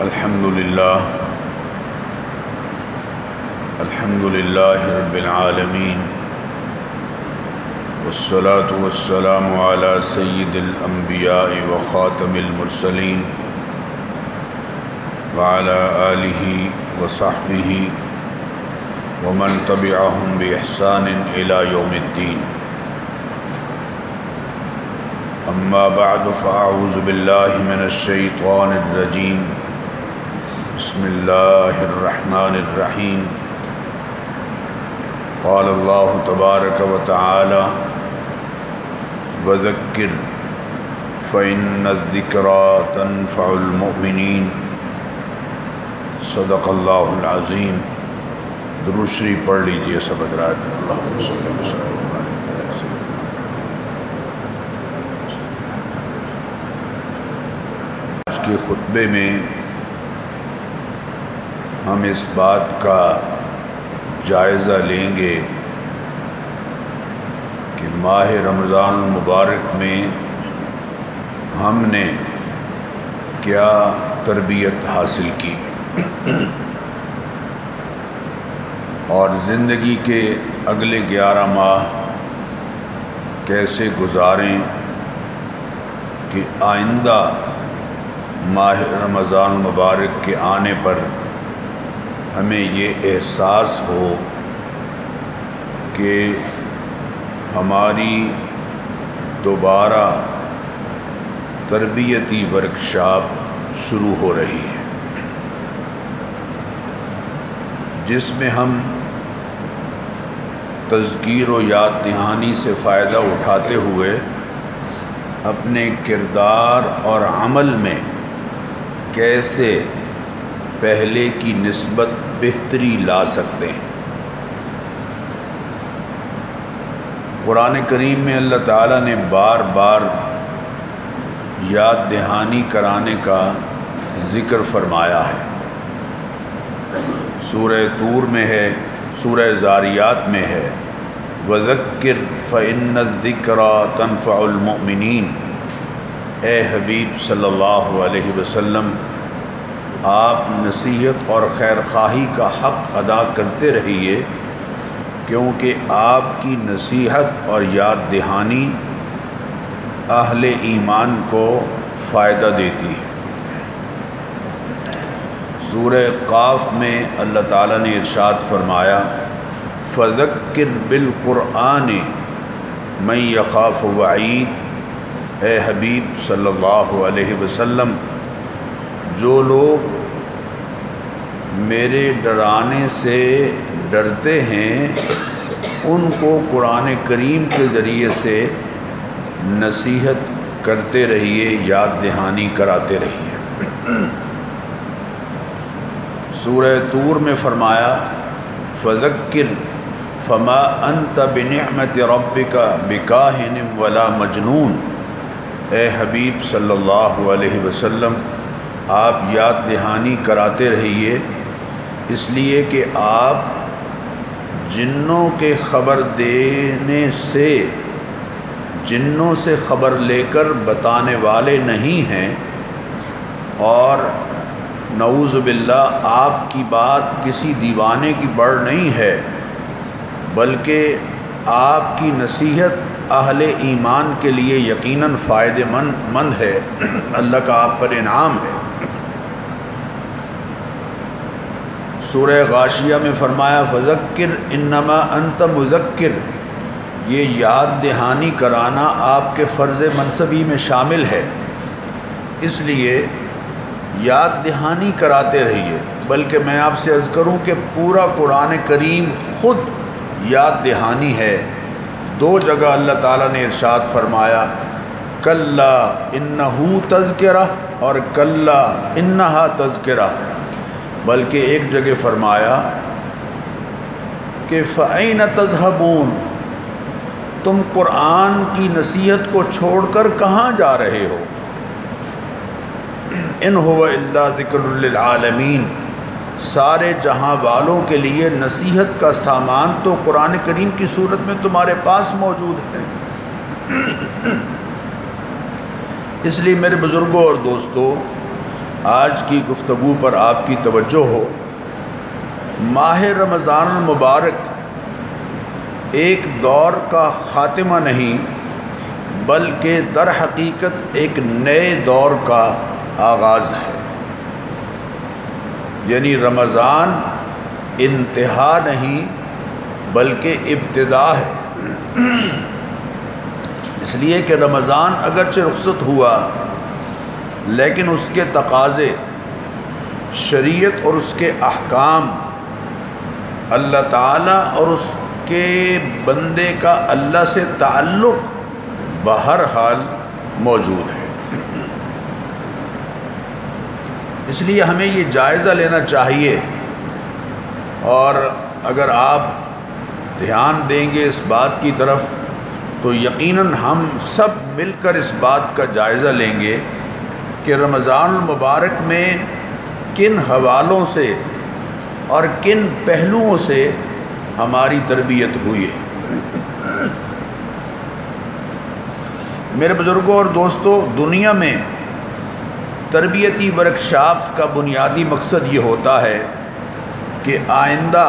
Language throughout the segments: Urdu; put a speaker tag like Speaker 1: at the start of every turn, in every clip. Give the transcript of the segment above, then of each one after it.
Speaker 1: الحمدللہ رب العالمین والصلاة والسلام علی سید الانبیاء وخاتم المرسلین وعلی آلہ وصحبہ ومن تبعہم بإحسان الی یوم الدین اما بعد فاعوذ باللہ من الشیطان الرجیم بسم اللہ الرحمن الرحیم قال اللہ تبارک و تعالی وذکر فإن الذکرى تنفع المؤمنین صدق اللہ العظیم۔ درود شریف پڑھ لیجئے سب حضرات۔ اللہم صلی وسلم آج کے خطبے میں ہم اس بات کا جائزہ لیں گے کہ ماہ رمضان المبارک میں ہم نے کیا تربیت حاصل کی اور زندگی کے اگلے 11 ماہ کیسے گزاریں کہ آئندہ ماہ رمضان المبارک کے آنے پر ہمیں یہ احساس ہو کہ ہماری دوبارہ تربیتی ورکشاپ شروع ہو رہی ہے، جس میں ہم تذکیر و یاد دہانی سے فائدہ اٹھاتے ہوئے اپنے کردار اور عمل میں کیسے پہلے کی نسبت بہتری لا سکتے ہیں۔ قرآن کریم میں اللہ تعالیٰ نے بار بار یاد دہانی کرانے کا ذکر فرمایا ہے۔ سورہ طور میں ہے، سورہ ذاریات میں ہے، وَذَكِّرْ فَإِنَّ الذِّكْرَى تَنفَعُ الْمُؤْمِنِينَ۔ اے حبیب صلی اللہ علیہ وسلم، آپ نصیحت اور خیر خواہی کا حق ادا کرتے رہیے، کیونکہ آپ کی نصیحت اور یاد دہانی اہل ایمان کو فائدہ دیتی ہے۔ سورہ قاف میں اللہ تعالیٰ نے ارشاد فرمایا فَذَكِّرْ بِالْقُرْآنِ مَن يَخَافُ وَعِيدِ۔ اے حبیب صلی اللہ علیہ وسلم، جو لوگ میرے ڈرانے سے ڈرتے ہیں ان کو قرآن کریم کے ذریعے سے نصیحت کرتے رہیے، یاد دہانی کراتے رہیے۔ سورہ طور میں فرمایا فَذَكِّرْ فَمَا أَنْتَ بِنِعْمَةِ رَبِّكَ بِكَاهِنٍ وَلَا مَجْنُونٍ۔ اے حبیب صلی اللہ علیہ وسلم، آپ یاد دہانی کراتے رہیے، اس لیے کہ آپ جنوں کے خبر دینے سے، جنوں سے خبر لے کر بتانے والے نہیں ہیں، اور نعوذ باللہ آپ کی بات کسی دیوانے کی بڑھ نہیں ہے، بلکہ آپ کی نصیحت اہل ایمان کے لیے یقیناً فائدہ مند ہے، اللہ کا آپ پر انعام ہے۔ سورہ غاشیہ میں فرمایا فذکر انما انت مذکر۔ یہ یاد دہانی کرانا آپ کے فرض منصبی میں شامل ہے، اس لیے یاد دہانی کراتے رہیے۔ بلکہ میں آپ سے عرض کروں کہ پورا قرآن کریم خود یاد دہانی ہے۔ 2 جگہ اللہ تعالیٰ نے ارشاد فرمایا کلا انہ تذکرہ اور کلا انہا تذکرہ، بلکہ ایک جگہ فرمایا کہ فَأَيْنَ تَذْهَبُونَ، تم قرآن کی نصیحت کو چھوڑ کر کہاں جا رہے ہو؟ ان هو الا ذکر للعالمین، سارے جہاں والوں کے لیے نصیحت کا سامان تو قرآن کریم کی صورت میں تمہارے پاس موجود ہے۔ اس لیے میرے بزرگوں اور دوستو، آج کی گفتگو پر آپ کی توجہ ہو، ماہ رمضان المبارک ایک دور کا خاتمہ نہیں بلکہ در حقیقت ایک نئے دور کا آغاز ہے۔ یعنی رمضان انتہا نہیں بلکہ ابتدا ہے، اس لیے کہ رمضان اگرچہ رخصت ہوا لیکن اس کے تقاضے، شریعت اور اس کے احکام، اللہ تعالیٰ اور اس کے بندے کا اللہ سے تعلق بہرحال موجود ہے۔ اس لیے ہمیں یہ جائزہ لینا چاہیے، اور اگر آپ دھیان دیں گے اس بات کی طرف تو یقیناً ہم سب مل کر اس بات کا جائزہ لیں گے کہ رمضان المبارک میں کن حوالوں سے اور کن پہلوؤں سے ہماری تربیت ہوئی ہے۔ میرے بزرگوں اور دوستو، دنیا میں تربیتی ورکشاپس کا بنیادی مقصد یہ ہوتا ہے کہ آئندہ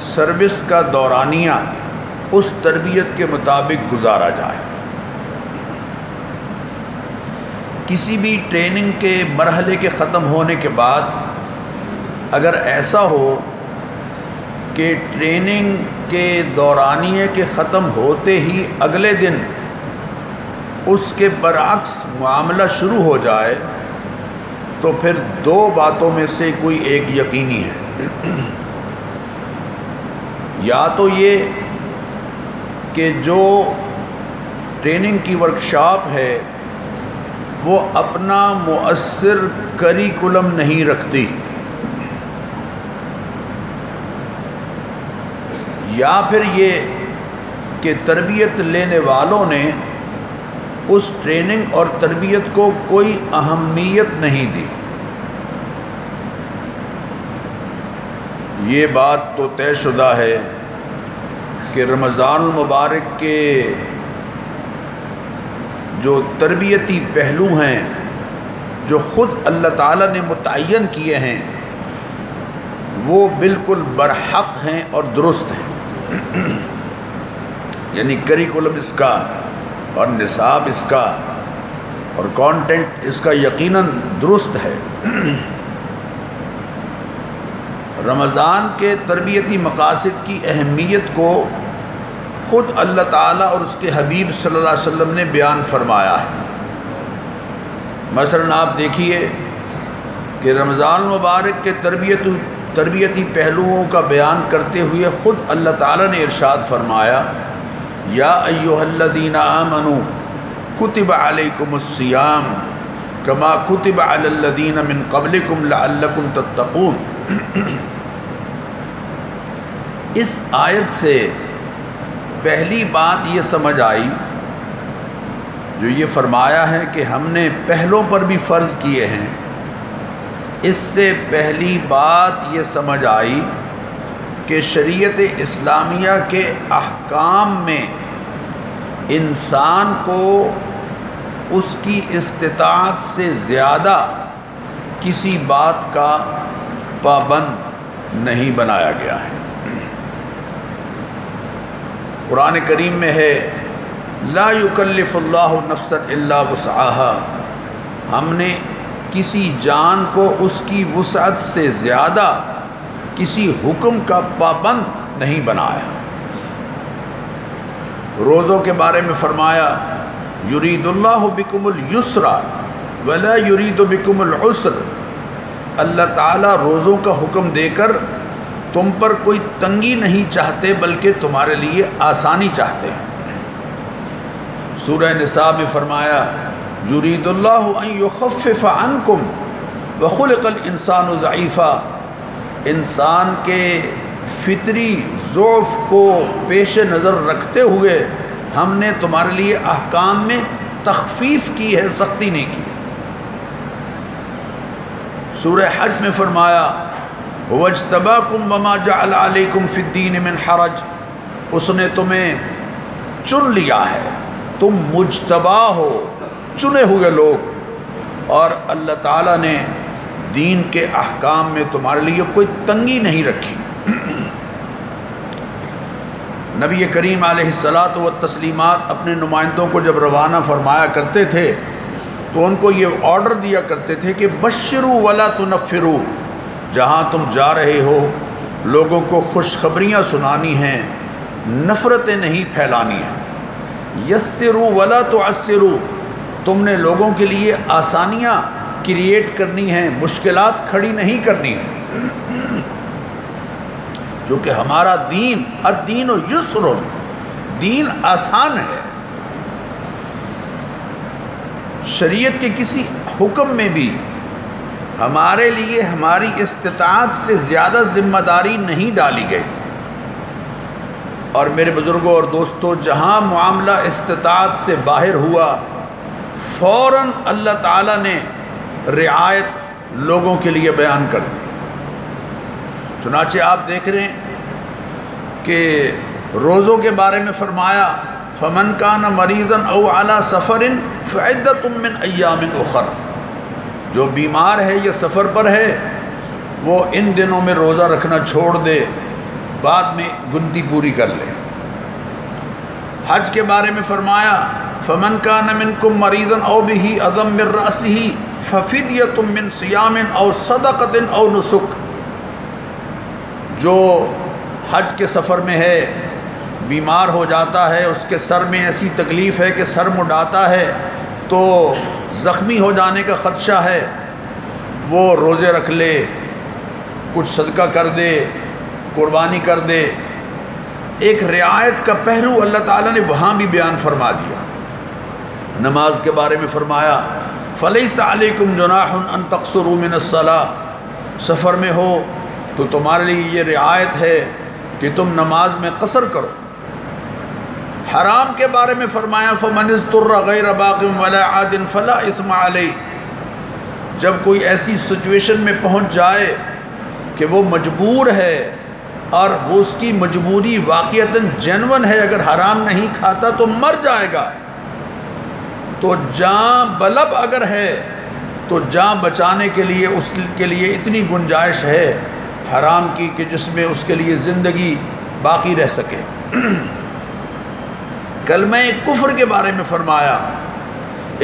Speaker 1: سروس کا دورانیہ اس تربیت کے مطابق گزارا جائے۔ کسی بھی ٹریننگ کے مرحلے کے ختم ہونے کے بعد اگر ایسا ہو کہ ٹریننگ کے دورانیے کے ختم ہوتے ہی اگلے دن اس کے برعکس معاملہ شروع ہو جائے تو پھر دو باتوں میں سے کوئی ایک یقینی ہے۔ یا تو یہ کہ جو ٹریننگ کی ورکشاپ ہے وہ اپنا مؤثر کریکولم نہیں رکھتی، یا پھر یہ کہ تربیت لینے والوں نے اس ٹریننگ اور تربیت کو کوئی اہمیت نہیں دی۔ یہ بات تو طے شدہ ہے کہ رمضان المبارک کے جو تربیتی پہلو ہیں جو خود اللہ تعالیٰ نے متعین کیے ہیں وہ بالکل برحق ہیں اور درست ہیں۔ یعنی کریکولم اس کا اور نصاب اس کا اور کانٹینٹ اس کا یقیناً درست ہے۔ رمضان کے تربیتی مقاصد کی اہمیت کو خود اللہ تعالیٰ اور اس کے حبیب صلی اللہ علیہ وسلم نے بیان فرمایا ہے۔ مثلاً آپ دیکھیے کہ رمضان المبارک کے تربیتی پہلوؤں کا بیان کرتے ہوئے خود اللہ تعالیٰ نے ارشاد فرمایا، یا ایھا الذین آمنوا کتب علیکم الصیام کما کتب علی الذین من قبلکم لعلکم تتقون۔ اس آیت سے پہلی بات یہ سمجھ آئی جو یہ فرمایا ہے کہ ہم نے پہلوں پر بھی فرض کیے ہیں، اس سے پہلی بات یہ سمجھ آئی کہ شریعت اسلامیہ کے احکام میں انسان کو اس کی استطاعت سے زیادہ کسی بات کا پابند نہیں بنایا گیا ہے۔ قرآن کریم میں ہے لا یکلف اللہ نفسا الا وسعها، ہم نے کسی جان کو اس کی وسعت سے زیادہ کسی حکم کا پابند نہیں بنایا۔ روزوں کے بارے میں فرمایا یرید اللہ بکم الیسر ولا یرید بکم العسر، اللہ تعالیٰ روزوں کا حکم دے کر تم پر کوئی تنگی نہیں چاہتے بلکہ تمہارے لیے آسانی چاہتے ہیں۔ سورہ نساء میں فرمایا یرید اللہ ان یخفف عنکم وخلق الانسان ضعیفا، انسان کے فطری ضعف کو پیش نظر رکھتے ہوئے ہم نے تمہارے لیے احکام میں تخفیف کی ہے، سختی نہیں کی۔ سورہ حج میں فرمایا وَاجْتَبَاكُمْ وَمَا جَعَلَ عَلَيْكُمْ فِي الدِّينِ مِنْ حَرَجٍ، اس نے تمہیں چن لیا ہے، تم مجتبی ہو، چنے ہوئے لوگ، اور اللہ تعالیٰ نے دین کے احکام میں تمہارے لیے کوئی تنگی نہیں رکھی۔ نبی کریم علیہ الصلاۃ والتسلیمات اپنے نمائندوں کو جب روانہ فرمایا کرتے تھے تو ان کو یہ آرڈر دیا کرتے تھے کہ بشروا ولا تنفروا، جہاں تم جا رہے ہو لوگوں کو خوشخبریاں سنانی ہیں، نفرتیں نہیں پھیلانی ہیں۔ یسروا ولا تعسروا، تم نے لوگوں کے لیے آسانیاں کریٹ کرنی ہیں، مشکلات کھڑی نہیں کرنی ہیں، چونکہ ہمارا دین الدین یسر، دین آسان ہے۔ شریعت کے کسی حکم میں بھی ہمارے لیے ہماری استطاعت سے زیادہ ذمہ داری نہیں ڈالی گئی۔ اور میرے بزرگوں اور دوستوں، جہاں معاملہ استطاعت سے باہر ہوا فوراً اللہ تعالیٰ نے رعایت لوگوں کے لیے بیان کر دی۔ چنانچہ آپ دیکھ رہے ہیں کہ روزوں کے بارے میں فرمایا فمن کان مریضا او علی سفر فعدۃ من ایام اخر، جو بیمار ہے یا سفر پر ہے وہ ان دنوں میں روزہ رکھنا چھوڑ دے، بعد میں گنتی پوری کر لے۔ حج کے بارے میں فرمایا فمن کان منکم مریضا او بہ اذی من رأسہ ففدیۃ من صیام او صدقۃ او نسک، جو حج کے سفر میں ہے، بیمار ہو جاتا ہے، اس کے سر میں ایسی تکلیف ہے کہ سر مڈاتا ہے تو زخمی ہو جانے کا خدشہ ہے، وہ روزے رکھ لے، کچھ صدقہ کر دے، قربانی کر دے۔ ایک رعایت کا پہلو اللہ تعالیٰ نے وہاں بھی بیان فرما دیا۔ نماز کے بارے میں فرمایا فلیس علیکم جناح ان تقصروا من الصلاۃ، سفر میں ہو تو تمہارے لیے یہ رعایت ہے کہ تم نماز میں قصر کرو۔ حرام کے بارے میں فرمایا فمن اضطر غیر باغ ولا عاد فلا اثم علیہ، جب کوئی ایسی سچویشن میں پہنچ جائے کہ وہ مجبور ہے اور وہ اس کی مجبوری واقعتاً جینون ہے، اگر حرام نہیں کھاتا تو مر جائے گا، تو جاں بلب اگر ہے تو جاں بچانے کے لیے اس کے لیے اتنی گنجائش ہے حرام کی کہ جس میں اس کے لیے زندگی باقی رہ سکے۔ کلمہ کفر کے بارے میں فرمایا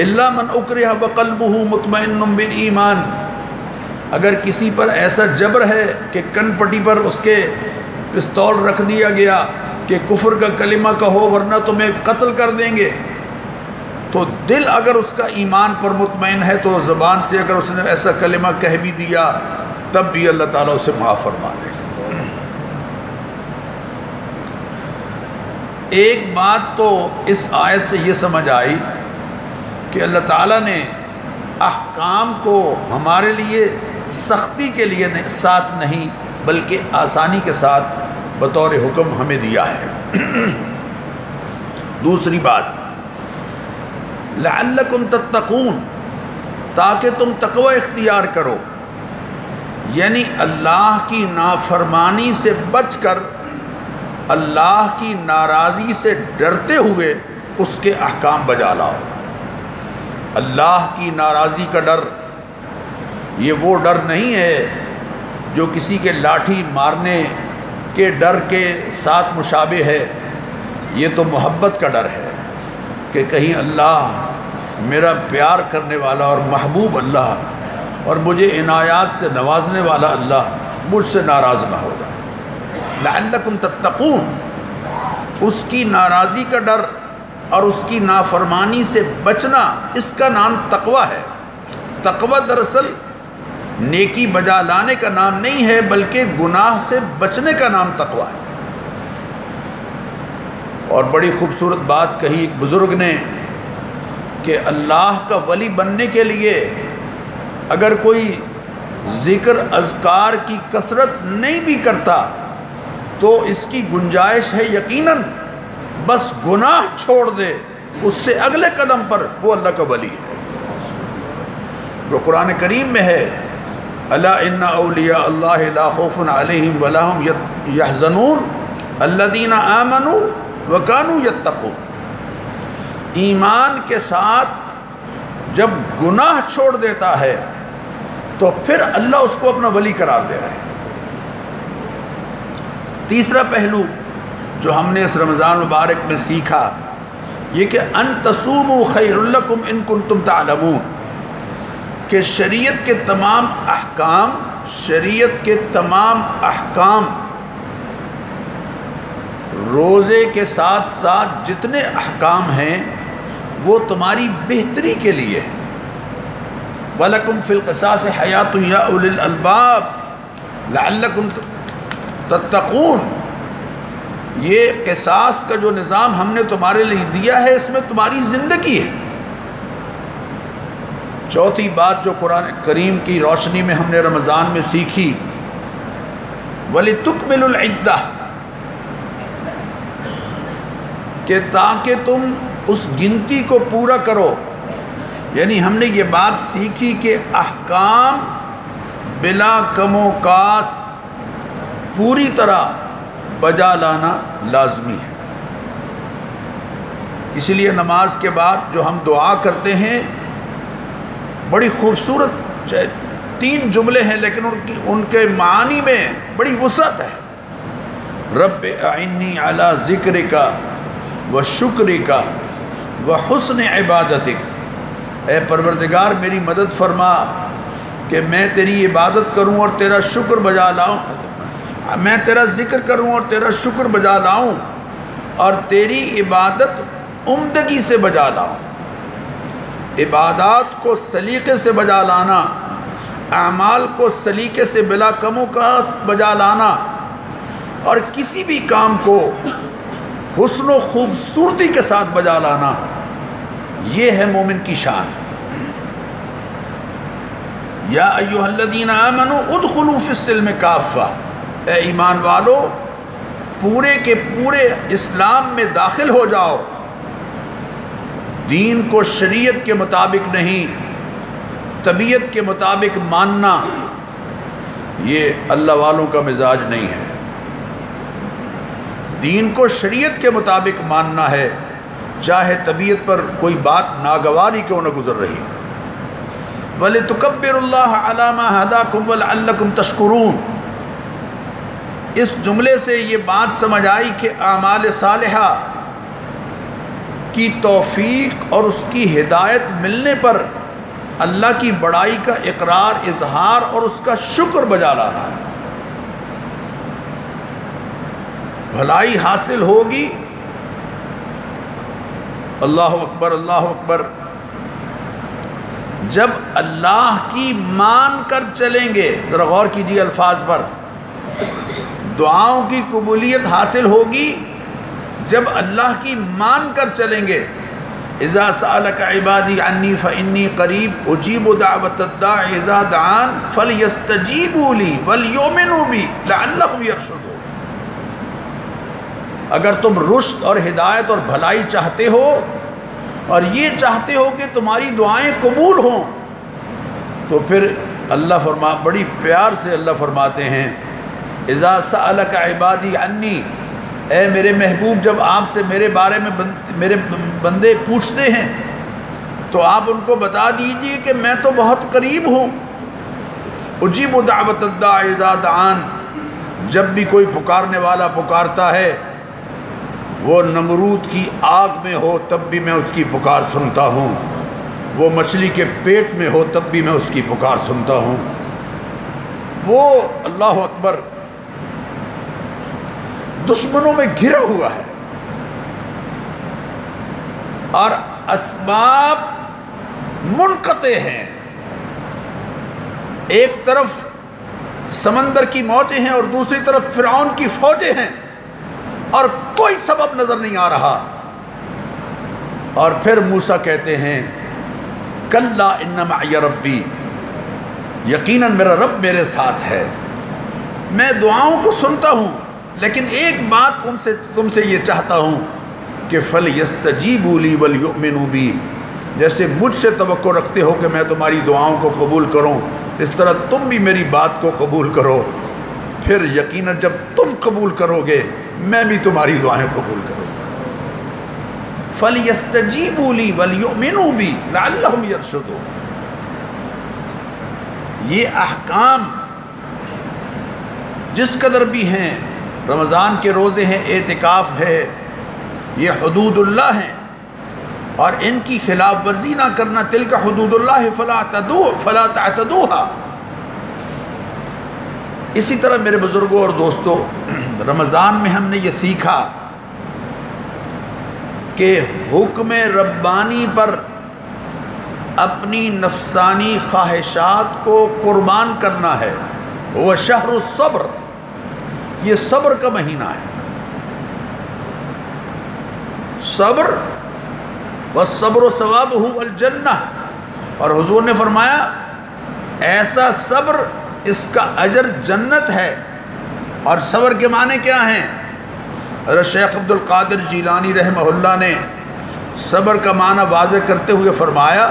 Speaker 1: الا من اکرہ وقلبہ مطمئن بالایمان، اگر کسی پر ایسا جبر ہے کہ کن پٹی پر اس کے پستول رکھ دیا گیا کہ کفر کا کلمہ کہو ورنہ تمہیں قتل کر دیں گے، تو دل اگر اس کا ایمان پر مطمئن ہے تو زبان سے اگر اس نے ایسا کلمہ کہہ بھی دیا تب بھی اللہ تعالیٰ اسے معاف فرما دے گا۔ ایک بات تو اس آیت سے یہ سمجھ آئی کہ اللہ تعالیٰ نے احکام کو ہمارے لیے سختی کے لیے ساتھ نہیں بلکہ آسانی کے ساتھ بطور حکم ہمیں دیا ہے۔ دوسری بات لعلکم تتقون، تاکہ تم تقوی اختیار کرو، یعنی اللہ کی نافرمانی سے بچ کر اللہ کی ناراضی سے ڈرتے ہوئے اس کے احکام بجا لاؤ۔ اللہ کی ناراضی کا ڈر یہ وہ ڈر نہیں ہے جو کسی کے لاٹھی مارنے کے ڈر کے ساتھ مشابہ ہے، یہ تو محبت کا ڈر ہے کہ کہیں اللہ میرا پیار کرنے والا اور محبوب اللہ اور مجھے عنایات سے نوازنے والا اللہ مجھ سے ناراض نہ ہو جائے۔ لعلکم تتقون، اس کی ناراضی کا ڈر اور اس کی نافرمانی سے بچنا، اس کا نام تقوی ہے۔ تقوی دراصل نیکی بجا لانے کا نام نہیں ہے بلکہ گناہ سے بچنے کا نام تقوی ہے۔ اور بڑی خوبصورت بات کہی ایک بزرگ نے کہ اللہ کا ولی بننے کے لیے اگر کوئی ذکر اذکار کی کثرت نہیں بھی کرتا تو اس کی گنجائش ہے یقیناً بس گناہ چھوڑ دے، اس سے اگلے قدم پر وہ اللہ کا ولی ہے۔ جو قرآن کریم میں ہے الا ان اولیاء اللہ لا خوف علیہم ولا هم یحزنون الذین آمنوا وکانوا یتقون، ایمان کے ساتھ جب گناہ چھوڑ دیتا ہے تو پھر اللہ اس کو اپنا ولی قرار دے رہے ہیں۔ تیسرا پہلو جو ہم نے اس رمضان مبارک میں سیکھا یہ کہ ان تصوموا خیر لکم ان کنتم تعلمون، کہ شریعت کے تمام احکام روزے کے ساتھ ساتھ جتنے احکام ہیں وہ تمہاری بہتری کے لیے ہے۔ وَلَكُمْ فِي الْقِصَاصِ حَيَاةٌ يَا أُولِي الْأَلْبَابِ لَعَلَّكُمْ تَتَّقُونَ، یہ قصاص کا جو نظام ہم نے تمہارے لیے دیا ہے اس میں تمہاری زندگی ہے۔ چوتھی بات جو قرآن کریم کی روشنی میں ہم نے رمضان میں سیکھی، وَلِتُكْمِلُوا الْعِدَّةَ، کہ تاکہ تم اس گنتی کو پورا کرو۔ یعنی ہم نے یہ بات سیکھی کہ احکام بلا کم و کاست پوری طرح بجا لانا لازمی ہے۔ اس لیے نماز کے بعد جو ہم دعا کرتے ہیں بڑی خوبصورت 3 جملے ہیں لیکن ان کے معانی میں بڑی وسعت ہے۔ رب اعنی علی ذکرک و شکرک و حسن عبادتک، اے پروردگار میری مدد فرما کہ میں تیری عبادت کروں اور تیرا شکر بجا لاؤں، میں تیرا ذکر کروں اور تیرا شکر بجا لاؤں، اور تیری عبادت عمدگی سے بجا لاؤں۔ عبادات کو سلیقے سے بجا لانا، اعمال کو سلیقے سے بلا کم و کاست بجا لانا، اور کسی بھی کام کو حسن و خوبصورتی کے ساتھ بجا لانا، یہ ہے مومن کی شان۔ یا ایھا الذین آمنوا ادخلوا فی السلم کافہ، اے ایمان والو پورے کے پورے اسلام میں داخل ہو جاؤ، دین کو شریعت کے مطابق نہیں طبیعت کے مطابق ماننا یہ اللہ والوں کا مزاج نہیں ہے۔ دین کو شریعت کے مطابق ماننا ہے، چاہے طبیعت پر کوئی بات ناگواری کیوں نہ گزر رہی۔ وَلِتُكَبِّرُوا اللَّهَ عَلَى مَا هَدَاكُمْ وَلَعَلَّكُمْ تَشْكُرُونَ، اس جملے سے یہ بات سمجھ آئی کہ اعمال صالحہ کی توفیق اور اس کی ہدایت ملنے پر اللہ کی بڑائی کا اقرار، اظہار اور اس کا شکر بجا لانا ہے۔ بھلائی حاصل ہوگی، اللہ اکبر اللہ اکبر، جب اللہ کی مان کر چلیں گے۔ ذرا غور کیجیے الفاظ پر، دعاؤں کی قبولیت حاصل ہوگی جب اللہ کی مان کر چلیں گے۔ اذا سألك عبادی عنی فإنی قریب اجیب دعوت الداع اذا دعان فلیستجیبوا لی ولیؤمنوا بی لعلہم یرشدون۔ اگر تم رشد اور ہدایت اور بھلائی چاہتے ہو اور یہ چاہتے ہو کہ تمہاری دعائیں قبول ہوں، تو پھر اللہ بڑی پیار سے اللہ فرماتے ہیں اذا سألك عبادی عنی، اے میرے محبوب جب آپ سے میرے بارے میں میرے بندے پوچھتے ہیں تو آپ ان کو بتا دیجئے کہ میں تو بہت قریب ہوں۔ اجیب دعوت الداع اذا دعان، جب بھی کوئی پکارنے والا پکارتا ہے، وہ نمرود کی آگ میں ہو تب بھی میں اس کی پکار سنتا ہوں، وہ مچھلی کے پیٹ میں ہو تب بھی میں اس کی پکار سنتا ہوں۔ وہ اللہ اکبر دشمنوں میں گھرا ہوا ہے اور اسباب منقطع ہیں، ایک طرف سمندر کی موجیں ہیں اور دوسری طرف فرعون کی فوجیں ہیں اور کوئی سبب نظر نہیں آ رہا۔ اور پھر موسیٰ کہتے ہیں کلا ان معی ربی، یقیناً میرا رب میرے ساتھ ہے، میں دعاؤں کو سنتا ہوں لیکن ایک بات تم سے یہ چاہتا ہوں کہ فَلْيَسْتَجِيبُوا لِي وَلْيُؤْمِنُوا بِي، جیسے مجھ سے توقع رکھتے ہو کہ میں تمہاری دعاؤں کو قبول کروں، اس طرح تم بھی میری بات کو قبول کرو، پھر یقیناً جب تم قبول کرو گے میں بھی تمہاری دعائیں قبول کروں گا۔ فَلْيَسْتَجِيبُوا لِي وَلْيُؤْمِنُوا بِي لَعَلَّهُمْ يَرْشُدُونَ۔ یہ احکام جس قدر بھی ہیں، رمضان کے روزے ہیں، اعتکاف ہے، یہ حدود اللہ ہیں، اور ان کی خلاف ورزی نہ کرنا، تلک حدود اللہ فلا تعتدوها۔ اسی طرح میرے بزرگوں اور دوستوں، رمضان میں ہم نے یہ سیکھا کہ حکم ربانی پر اپنی نفسانی خواہشات کو قربان کرنا ہے۔ وہ شہر الصبر، یہ صبر کا مہینہ ہے۔ صبر والصبر ثوابہ الجنہ، اور حضور نے فرمایا ایسا صبر اس کا اجر جنت ہے۔ اور صبر کے معنی کیا ہیں؟ حضرت شیخ عبد القادر جیلانی رحمہ اللہ نے صبر کا معنی واضح کرتے ہوئے فرمایا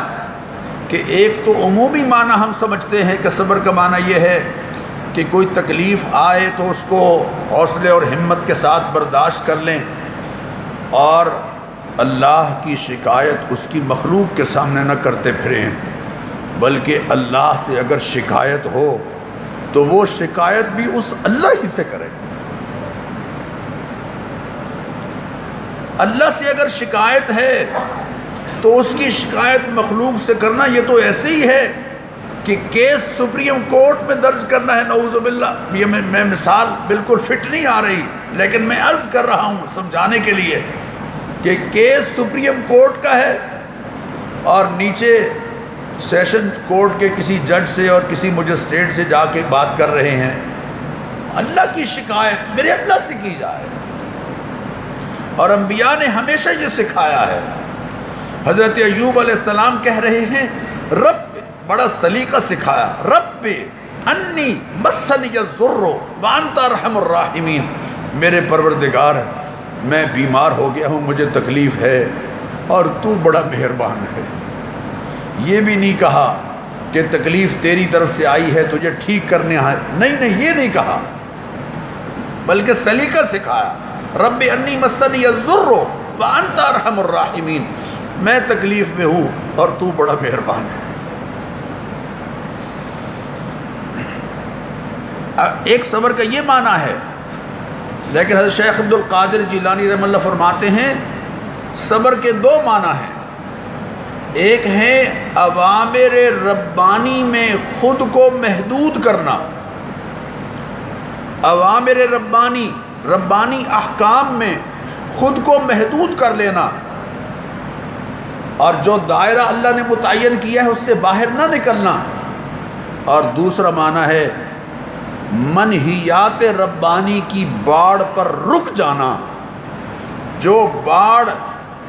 Speaker 1: کہ ایک تو عمومی معنی ہم سمجھتے ہیں کہ صبر کا معنی یہ ہے کہ کوئی تکلیف آئے تو اس کو حوصلے اور ہمت کے ساتھ برداشت کر لیں، اور اللہ کی شکایت اس کی مخلوق کے سامنے نہ کرتے پھریں، بلکہ اللہ سے اگر شکایت ہو تو وہ شکایت بھی اس اللہ ہی سے کرے۔ اللہ سے اگر شکایت ہے تو اس کی شکایت مخلوق سے کرنا، یہ تو ایسے ہی ہے کہ کیس سپریم کورٹ میں درج کرنا ہے، نعوذ باللہ۔ یہ میں مثال بالکل فٹ نہیں آ رہی، لیکن میں عرض کر رہا ہوں سمجھانے کے لیے کہ کیس سپریم کورٹ کا ہے اور نیچے سیشن کورٹ کے کسی جج سے اور کسی مجسٹریٹ سے جا کے بات کر رہے ہیں، اللہ کی شکایت میرے اللہ سے کی جائے۔ اور انبیاء نے ہمیشہ یہ سکھایا ہے۔ حضرت ایوب علیہ السلام کہہ رہے ہیں رب، بڑا سلیقہ سکھایا، رب انی مسنی الضر وانت ارحم الراحمین، میرے پروردگار میں بیمار ہو گیا ہوں، مجھے تکلیف ہے اور تو بڑا مہربان ہے۔ یہ بھی نہیں کہا کہ تکلیف تیری طرف سے آئی ہے تجھے ٹھیک کرنے ہے، نہیں یہ نہیں کہا، بلکہ سلیقہ سکھایا، رب انی مسنی الضر وانت ارحم الراحمین، میں تکلیف میں ہوں اور تو بڑا مہربان ہے۔ ایک صبر کا یہ معنی ہے، لیکن حضرت شیخ عبد القادر جیلانی رحمہ اللہ فرماتے ہیں صبر کے دو معنی ہیں۔ ایک ہے اوامر ربانی میں خود کو محدود کرنا، اوامر ربانی احکام میں خود کو محدود کر لینا، اور جو دائرہ اللہ نے متعین کیا ہے اس سے باہر نہ نکلنا۔ اور دوسرا معنی ہے منہیات ربانی کی باڑ پر رک جانا، جو باڑ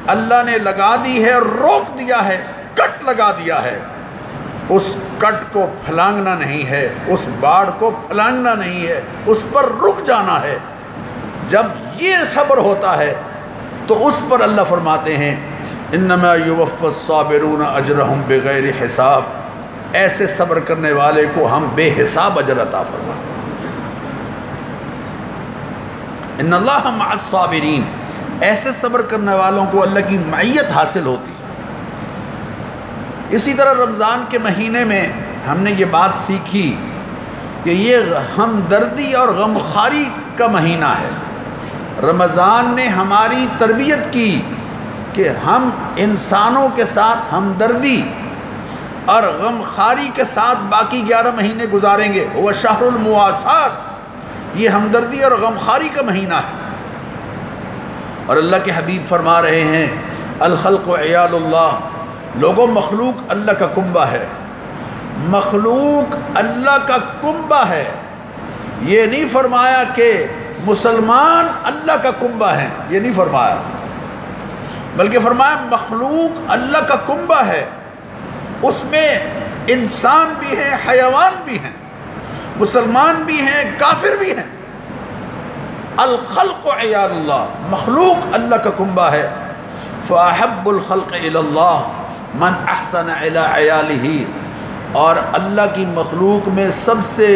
Speaker 1: اللہ نے لگا دی ہے، روک دیا ہے، کٹ لگا دیا ہے، اس کٹ کو پھلانگنا نہیں ہے، اس باڑ کو پھلانگنا نہیں ہے، اس پر رک جانا ہے۔ جب یہ صبر ہوتا ہے تو اس پر اللہ فرماتے ہیں انما یوفی الصابرون اجرہم بغیر حساب، ایسے صبر کرنے والے کو ہم بے حساب اجر عطا فرماتے ہیں۔ ان اللہ مع الصابرین، ایسے صبر کرنے والوں کو اللہ کی معیت حاصل ہوتی ہے۔ اسی طرح رمضان کے مہینے میں ہم نے یہ بات سیکھی کہ یہ ہمدردی اور غمخواری کا مہینہ ہے۔ رمضان نے ہماری تربیت کی کہ ہم انسانوں کے ساتھ ہمدردی اور غمخواری کے ساتھ باقی 11 مہینے گزاریں گے۔ وہ شہر المواسات، یہ ہمدردی اور غمخواری کا مہینہ ہے۔ اور اللہ کے حبیب فرما رہے ہیں الخلق عیال اللہ، لوگوں مخلوق اللہ کا کنبہ ہے، مخلوق اللہ کا کنبہ ہے۔ یہ نہیں فرمایا کہ مسلمان اللہ کا کنبہ ہیں، یہ نہیں فرمایا، بلکہ فرمایا مخلوق اللہ کا کنبہ ہے، اس میں انسان بھی ہیں، حیوان بھی ہیں، مسلمان بھی ہیں، کافر بھی ہیں۔ الخلق عیال اللہ، مخلوق اللہ کا کنبہ ہے۔ فاحب الخلق الی اللہ من احسن الی عیالہ، اور اللہ کی مخلوق میں سب سے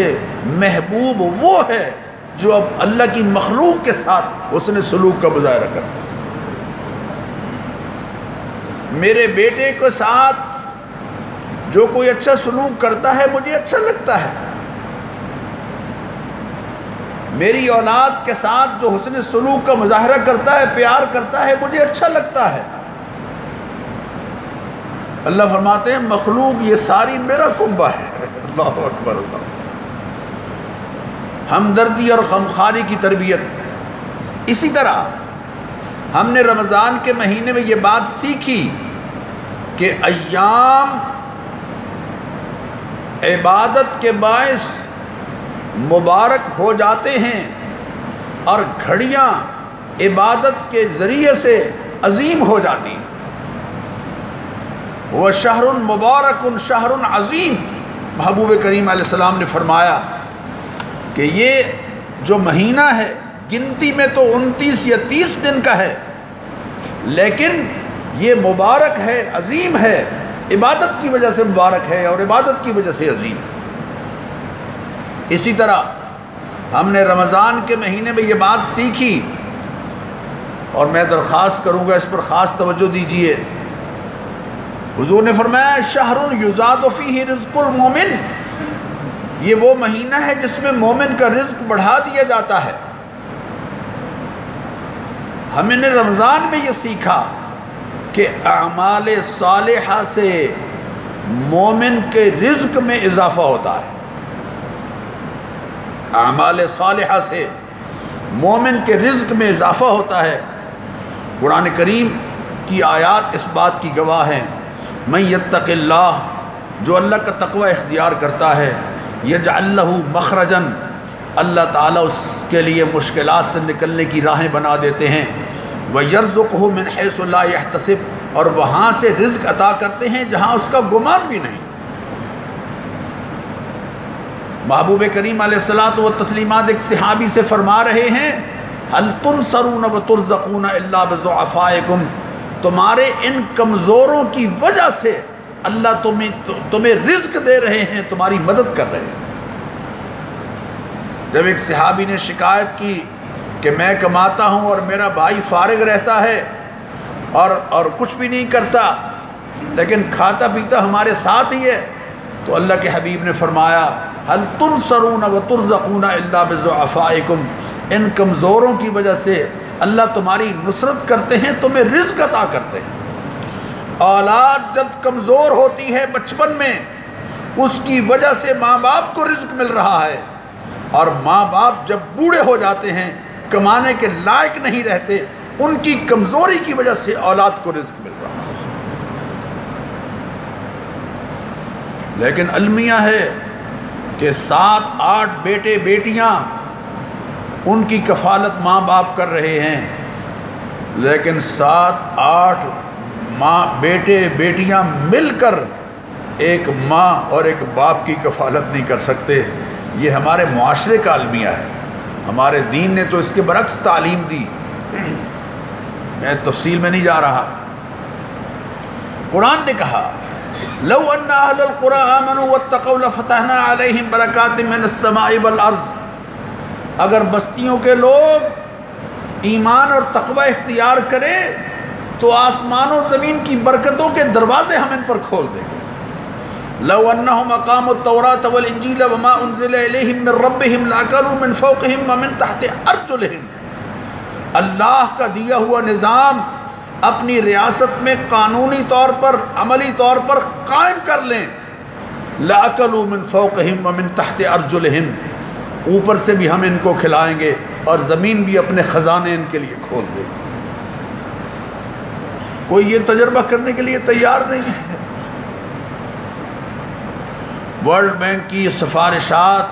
Speaker 1: محبوب وہ ہے جو اب اللہ کی مخلوق کے ساتھ اس نے سلوک کا مظاہرہ کرتا ہے۔ میرے بیٹے کے ساتھ جو کوئی اچھا سلوک کرتا ہے مجھے اچھا لگتا ہے، میری اولاد کے ساتھ جو حسن سلوک کا مظاہرہ کرتا ہے، پیار کرتا ہے، مجھے اچھا لگتا ہے۔ اللہ فرماتے ہیں مخلوق یہ ساری میرا کنبہ ہے۔ اللہ اکبر اللہ۔ ہمدردی اور غمخواری کی تربیت۔ اسی طرح ہم نے رمضان کے مہینے میں یہ بات سیکھی کہ ایام عبادت کے باعث مبارک ہو جاتے ہیں اور گھڑیاں عبادت کے ذریعے سے عظیم ہو جاتی ہیں۔ وہ شہر مبارک شہر عظیم، محبوب کریم علیہ السلام نے فرمایا کہ یہ جو مہینہ ہے گنتی میں تو 29 یا 30 دن کا ہے، لیکن یہ مبارک ہے، عظیم ہے، عبادت کی وجہ سے مبارک ہے اور عبادت کی وجہ سے عظیم۔ اسی طرح ہم نے رمضان کے مہینے میں یہ بات سیکھی، اور میں درخواست کروں گا اس پر خاص توجہ دیجیے۔ حضور نے فرمایا شہر یزاد فیہ رزق المومن، یہ وہ مہینہ ہے جس میں مومن کا رزق بڑھا دیا جاتا ہے۔ ہم نے رمضان میں یہ سیکھا کہ اعمال صالحہ سے مومن کے رزق میں اضافہ ہوتا ہے، اعمال صالحہ سے مومن کے رزق میں اضافہ ہوتا ہے۔ قرآن کریم کی آیات اس بات کی گواہ ہیں۔ من یتق اللہ، جو اللہ کا تقوی اختیار کرتا ہے، یجعل لہ مخرجا، اللہ تعالیٰ اس کے لیے مشکلات سے نکلنے کی راہیں بنا دیتے ہیں، وَيَرْزُقْهُ مِنْ حَيْثُ لَا يَحْتَسِبْ، اور وہاں سے رزق عطا کرتے ہیں جہاں اس کا گمان بھی نہیں۔ محبوب کریم علیہ الصلاۃ والتسلیمات ایک صحابی سے فرما رہے ہیں هَلْ تُنْصَرُونَ وَتُرْزَقُونَ إِلَّا بِضُعَفَائِكُمْ، تمہارے ان کمزوروں کی وجہ سے اللہ تمہیں رزق دے رہے ہیں، تمہاری مدد کر رہے ہیں۔ جب ایک صحابی نے شکایت کی کہ میں کماتا ہوں اور میرا بھائی فارغ رہتا ہے اور کچھ بھی نہیں کرتا، لیکن کھاتا پیتا ہمارے ساتھ ہی ہے، تو اللہ کے حبیب نے فرمایا هَلْ تُنْصَرُونَ وَتُرْزَقُونَ إِلَّا بِضُعَفَائِكُمْ، ان کمزوروں کی وجہ سے اللہ تمہاری نصرت کرتے ہیں، تمہیں رزق عطا کرتے ہیں۔ اولاد جب کمزور ہوتی ہے بچپن میں، اس کی وجہ سے ماں باپ کو رزق مل رہا ہے، اور ماں باپ جب بوڑھے ہو جاتے ہیں، کمانے کے لائق نہیں رہتے، ان کی کمزوری کی وجہ سے اولاد کو رزق مل رہا ہے۔ لیکن المیہ ہے کہ 7-8 بیٹے بیٹیاں، ان کی کفالت ماں باپ کر رہے ہیں، لیکن 7-8 ماں بیٹے بیٹیاں مل کر ایک ماں اور ایک باپ کی کفالت نہیں کر سکتے۔ یہ ہمارے معاشرے کا المیہ ہے، ہمارے دین نے تو اس کے برعکس تعلیم دی۔ میں تفصیل میں نہیں جا رہا۔ قرآن نے کہا لو ان اہل القری آمنوا واتقوا لفتحنا علیہم برکات من السماء والارض، اگر بستیوں کے لوگ ایمان اور تقوی اختیار کریں تو آسمان و زمین کی برکتوں کے دروازے ہم ان پر کھول دیں گے۔ لو انہم اقاموا التوراۃ والانجیل وما انزل الیہم من ربہم لاکلوا من فوقہم ومن تحت ارجلہم، اللہ کا دیا ہوا نظام اپنی ریاست میں قانونی طور پر، عملی طور پر قائم کر لیں، لاکلوا من فوقہم ومن تحت ارجلہم، اوپر سے بھی ہم ان کو کھلائیں گے اور زمین بھی اپنے خزانے ان کے لیے کھول دے گی۔ کوئی یہ تجربہ کرنے کے لیے تیار نہیں ہے۔ ورلڈ بینک کی سفارشات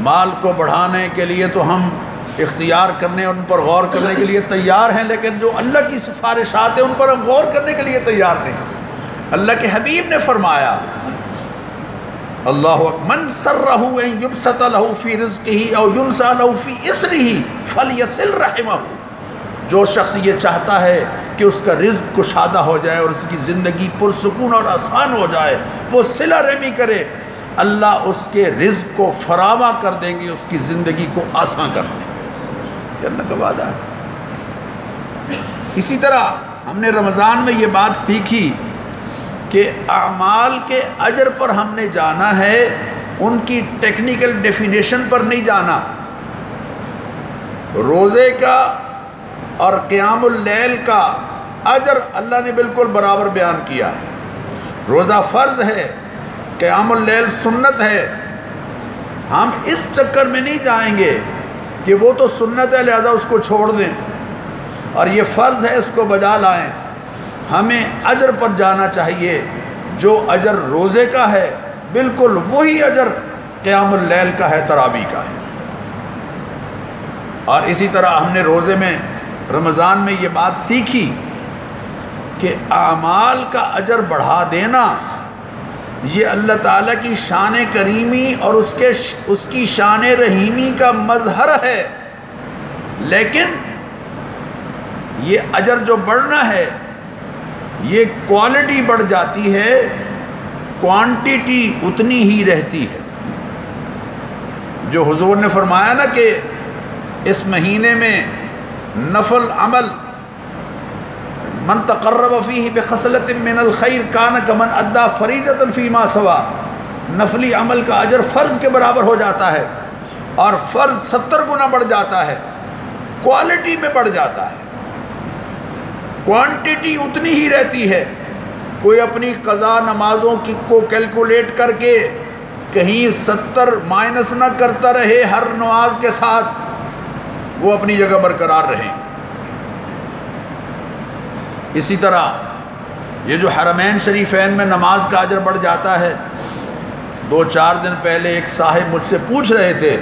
Speaker 1: مال کو بڑھانے کے لیے تو ہم اختیار کرنے، ان پر غور کرنے کے لیے تیار ہیں، لیکن جو اللہ کی سفارشات ہیں ان پر ہم غور کرنے کے لیے تیار نہیں۔ اللہ کے حبیب نے فرمایا اللہ من سرہ ان یبسط لہ فی رزقہ او ینسا لہ فی اسرہ فلیصل رحمہ، جو شخص یہ چاہتا ہے کہ اس کا رزق کشادہ ہو جائے اور اس کی زندگی پرسکون اور آسان ہو جائے، وہ صلہ رحمی کرے، اللہ اس کے رزق کو فراواں کر دیں گے، اس کی زندگی کو آسان کر دیں گے، یہ اللہ کا وعدہ ہے۔ اسی طرح ہم نے رمضان میں یہ بات سیکھی کہ اعمال کے اجر پر ہم نے جانا ہے، ان کی ٹیکنیکل ڈیفینیشن پر نہیں جانا۔ روزے کا اور قیام اللیل کا اجر اللہ نے بالکل برابر بیان کیا ہے۔ روزہ فرض ہے، قیام اللیل سنت ہے۔ ہم اس چکر میں نہیں جائیں گے کہ وہ تو سنت ہے لہذا اس کو چھوڑ دیں، اور یہ فرض ہے اس کو بجا لائیں۔ ہمیں اجر پر جانا چاہیے، جو اجر روزے کا ہے بالکل وہی اجر قیام اللیل کا ہے، تراویح کا ہے۔ اور اسی طرح ہم نے روزے میں رمضان میں یہ بات سیکھی کہ اعمال کا اجر بڑھا دینا یہ اللہ تعالیٰ کی شان کریمی اور اس کی شان رحیمی کا مظہر ہے، لیکن یہ اجر جو بڑھنا ہے یہ کوالٹی بڑھ جاتی ہے، کوانٹیٹی اتنی ہی رہتی ہے۔ جو حضور نے فرمایا نا کہ اس مہینے میں نفل عمل من تقرب فیہ بخصلۃ من الخیر کان کمن ادی فریضۃ فیما سوا، نفلی عمل کا اجر فرض کے برابر ہو جاتا ہے، اور فرض 70 گنا بڑھ جاتا ہے، کوالٹی میں بڑھ جاتا ہے، کوانٹیٹی اتنی ہی رہتی ہے۔ کوئی اپنی قضا نمازوں کو کیلکولیٹ کر کے کہیں 70 مائنس نہ کرتا رہے ہر نماز کے ساتھ، وہ اپنی جگہ برقرار رہیں گے۔ اسی طرح یہ جو حرمین شریفین میں نماز کا اجر بڑھ جاتا ہے، 2-4 دن پہلے ایک صاحب مجھ سے پوچھ رہے تھے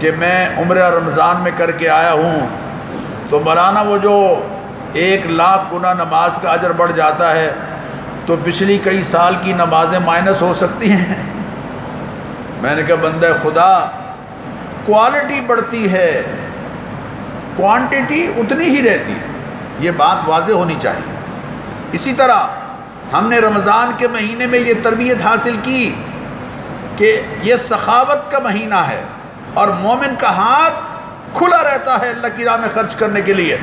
Speaker 1: کہ میں عمرہ رمضان میں کر کے آیا ہوں، تو مولانا وہ جو 1,00,000 گنا نماز کا اجر بڑھ جاتا ہے تو پچھلی کئی سال کی نمازیں مائنس ہو سکتی ہیں؟ میں نے کہا بندہ خدا، کوالٹی بڑھتی ہے، کوانٹیٹی اتنی ہی رہتی ہے، یہ بات واضح ہونی چاہیے۔ اسی طرح ہم نے رمضان کے مہینے میں یہ تربیت حاصل کی کہ یہ سخاوت کا مہینہ ہے، اور مومن کا ہاتھ کھلا رہتا ہے اللہ کی راہ میں خرچ کرنے کے لیے۔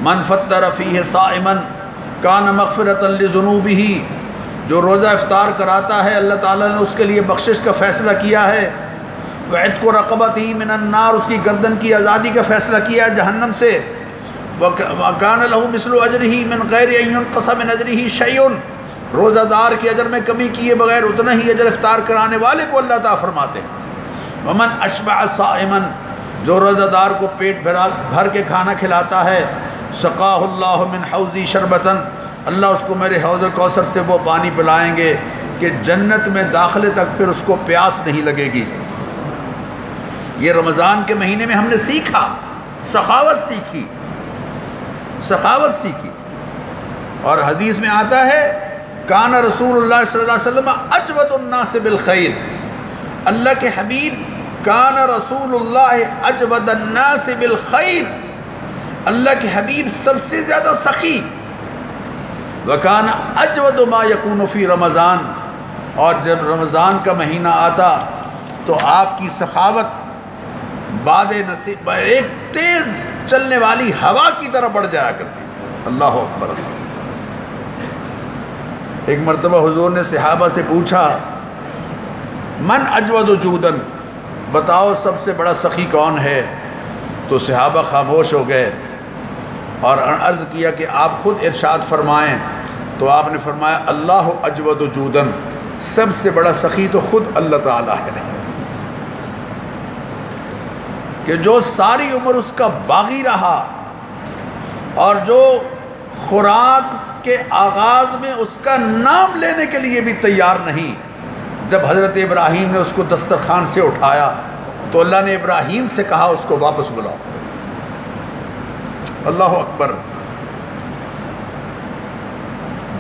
Speaker 1: من فطر فیہ صائما کان مغفرۃ لذنوبہ، جو روزہ افطار کراتا ہے اللہ تعالیٰ نے اس کے لیے بخشش کا فیصلہ کیا ہے۔ وعتق رقبتہ من النار، اس کی گردن کی آزادی کا فیصلہ کیا ہے جہنم سے۔ وکان لہ مثل اجرہ من غیر ان ینقص من اجرہ شیء، روزہ دار کے اجر میں کمی کیے بغیر اتنا ہی اجر افطار کرانے والے کو اللہ تعالیٰ فرماتے ہیں۔ ومن اشبع صائما، جو روزہ دار کو پیٹ بھر کے کھانا کھلاتا ہے، سقاہ اللہ من حوضی شربتن، اللہ اس کو میرے حوض کوثر سے وہ پانی پلائیں گے کہ جنت میں داخلے تک پھر اس کو پیاس نہیں لگے گی۔ یہ رمضان کے مہینے میں ہم نے سیکھا، سخاوت سیکھی، سخاوت سیکھی۔ اور حدیث میں آتا ہے کان رسول اللہ صلی اللہ علیہ وسلم اجود الناس بالخیر، اللہ کے حبیب کان رسول اللہ اجود الناس بالخیر، اللہ کے حبیب سب سے زیادہ سخی۔ وکان اجود ما یکون فی رمضان، اور جب رمضان کا مہینہ آتا تو آپ کی سخاوت باد نصیب ایک تیز چلنے والی ہوا کی طرح بڑھ جایا کرتی تھی۔ اللہ اکبر۔ ایک مرتبہ حضور نے صحابہ سے پوچھا من اجود جودن، بتاؤ سب سے بڑا سخی کون ہے؟ تو صحابہ خاموش ہو گئے اور عرض کیا کہ آپ خود ارشاد فرمائیں۔ تو آپ نے فرمایا اللہ اجود جودن، سب سے بڑا سخی تو خود اللہ تعالیٰ ہے، کہ جو ساری عمر اس کا باغی رہا اور جو خوراک کے آغاز میں اس کا نام لینے کے لیے بھی تیار نہیں۔ جب حضرت ابراہیم نے اس کو دسترخوان سے اٹھایا تو اللہ نے ابراہیم سے کہا اس کو واپس بلاؤ۔ اللہ اکبر۔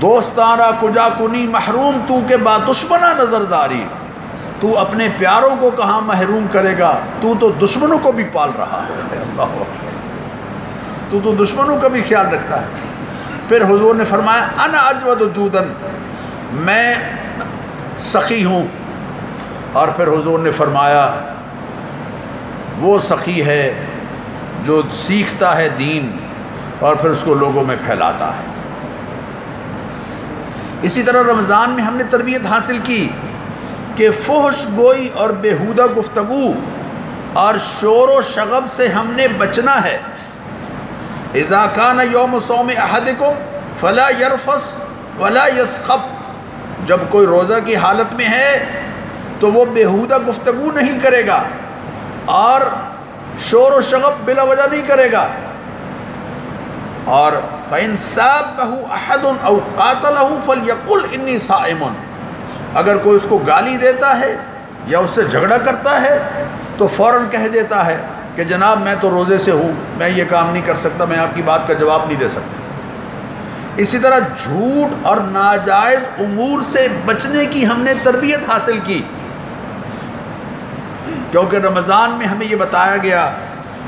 Speaker 1: دوستانہ کجا کنی محروم تو کے با دشمنہ نظرداری، تو اپنے پیاروں کو کہاں محروم کرے گا، تو دشمنوں کو بھی پال رہا ہے۔ اللہ اکبر، تو دشمنوں کا بھی خیال رکھتا ہے۔ پھر حضور نے فرمایا انا اجود جودن، میں سخی ہوں۔ اور پھر حضور نے فرمایا وہ سخی ہے جو سیکھتا ہے دین اور پھر اس کو لوگوں میں پھیلاتا ہے۔ اسی طرح رمضان میں ہم نے تربیت حاصل کی کہ فحش گوئی اور بیہودہ گفتگو اور شور و شغب سے ہم نے بچنا ہے۔ اذا کان یوم صوم احدکم فلا یرفث ولا یسخب، جب کوئی روزہ کی حالت میں ہے تو وہ بیہودہ گفتگو نہیں کرے گا اور شور و شغب بلا وجہ نہیں کرے گا۔ اور فَإِن سَابَّهُ أَحَدٌ أَوْ قَاتَلَهُ فَلْيَقُلْ إِنِّي صَائِمٌ، اگر کوئی اس کو گالی دیتا ہے یا اس سے جھگڑا کرتا ہے تو فوراً کہہ دیتا ہے کہ جناب میں تو روزے سے ہوں، میں یہ کام نہیں کر سکتا، میں آپ کی بات کا جواب نہیں دے سکتا۔ اسی طرح جھوٹ اور ناجائز امور سے بچنے کی ہم نے تربیت حاصل کی، کیونکہ رمضان میں ہمیں یہ بتایا گیا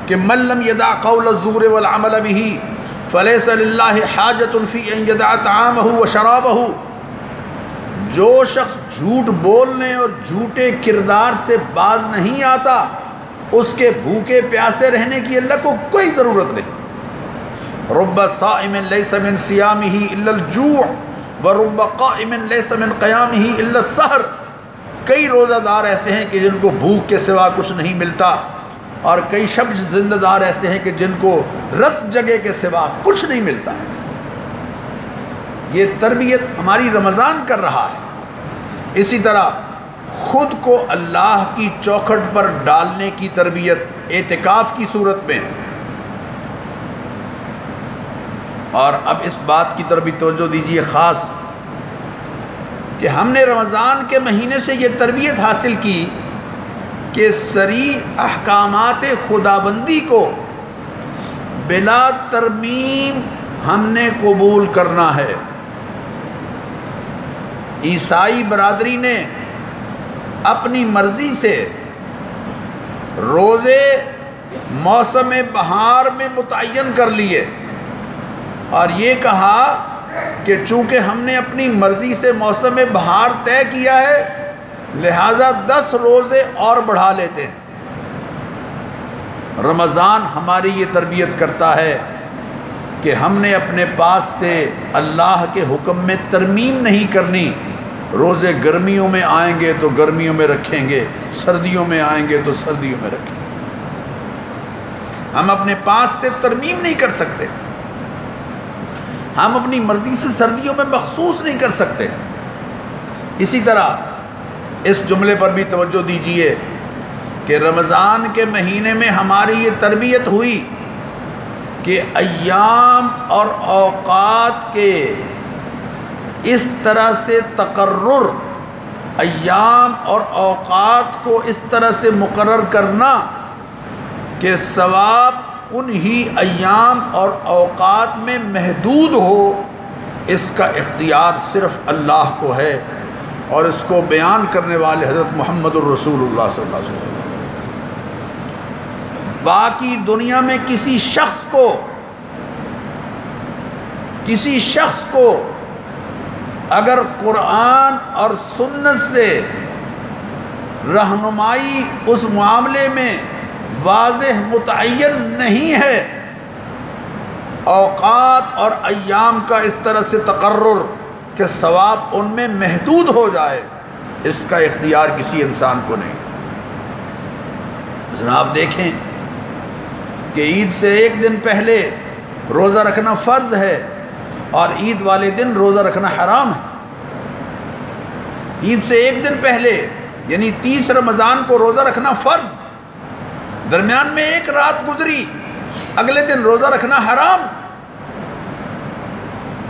Speaker 1: کہ من لم يدع قول الزور والعمل به فليس لله حاجة في ان يدع طعامه وشرابه، جو شخص جھوٹ بولنے اور جھوٹے کردار سے باز نہیں آتا اس کے بھوکے پیاسے رہنے کی اللہ کو کوئی ضرورت نہیں۔ رب صائم ليس من صيامه الا الجوع ورب قائم ليس من قيامه الا السحر، کئی روزہ دار ایسے ہیں کہ جن کو بھوک کے سوا کچھ نہیں ملتا، اور کئی شب زندہ دار ایسے ہیں کہ جن کو رت جگہ کے سوا کچھ نہیں ملتا۔ یہ تربیت ہماری رمضان کر رہا ہے۔ اسی طرح خود کو اللہ کی چوکھٹ پر ڈالنے کی تربیت اعتکاف کی صورت میں، اور اب اس بات کی طرف بھی توجہ دیجیے خاص کہ ہم نے رمضان کے مہینے سے یہ تربیت حاصل کی کہ صریح احکامات خداوندی کو بلا ترمیم ہم نے قبول کرنا ہے۔ عیسائی برادری نے اپنی مرضی سے روزے موسم بہار میں متعین کر لیے اور یہ کہا کہ چونکہ ہم نے اپنی مرضی سے موسم بہار طے کیا ہے لہٰذا 10 روزے اور بڑھا لیتے ہیں۔ رمضان ہماری یہ تربیت کرتا ہے کہ ہم نے اپنے پاس سے اللہ کے حکم میں ترمیم نہیں کرنی۔ روزے گرمیوں میں آئیں گے تو گرمیوں میں رکھیں گے، سردیوں میں آئیں گے تو سردیوں میں رکھیں گے، ہم اپنے پاس سے ترمیم نہیں کر سکتے، ہم اپنی مرضی سے سردیوں میں مخصوص نہیں کر سکتے۔ اسی طرح اس جملے پر بھی توجہ دیجیے کہ رمضان کے مہینے میں ہماری یہ تربیت ہوئی کہ ایام اور اوقات کے اس طرح سے تقرر، ایام اور اوقات کو اس طرح سے مقرر کرنا کہ ثواب انہی ایام اور اوقات میں محدود ہو، اس کا اختیار صرف اللہ کو ہے، اور اس کو بیان کرنے والے حضرت محمد الرسول اللہ صلی اللہ علیہ وسلم۔ باقی دنیا میں کسی شخص کو اگر قرآن اور سنت سے رہنمائی اس معاملے میں واضح متعین نہیں ہے، اوقات اور ایام کا اس طرح سے تقرر کہ ثواب ان میں محدود ہو جائے، اس کا اختیار کسی انسان کو نہیں۔ مثلا آپ دیکھیں کہ عید سے ایک دن پہلے روزہ رکھنا فرض ہے اور عید والے دن روزہ رکھنا حرام ہے۔ عید سے ایک دن پہلے یعنی 30 رمضان کو روزہ رکھنا فرض، درمیان میں ایک رات گزری، اگلے دن روزہ رکھنا حرام۔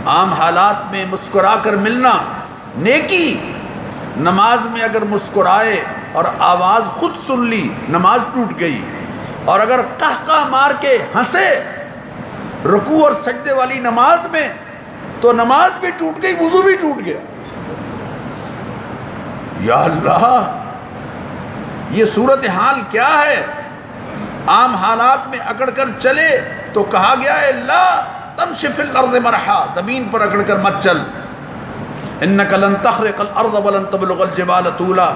Speaker 1: عام حالات میں مسکرا کر ملنا نیکی، نماز میں اگر مسکرائے اور آواز خود سن لی نماز ٹوٹ گئی، اور اگر قہقہ مار کے ہنسے رکوع اور سجدے والی نماز میں تو نماز بھی ٹوٹ گئی، وضو بھی ٹوٹ گیا۔ یا اللہ، یہ صورتحال کیا ہے؟ عام حالات میں اکڑ کر چلے تو کہا گیا ہے لا تمشی فی الارض مرحا، زمین پر اکڑ کر مت چل، انک لن تخرق الارض ولن تبلغ الجبال طولا،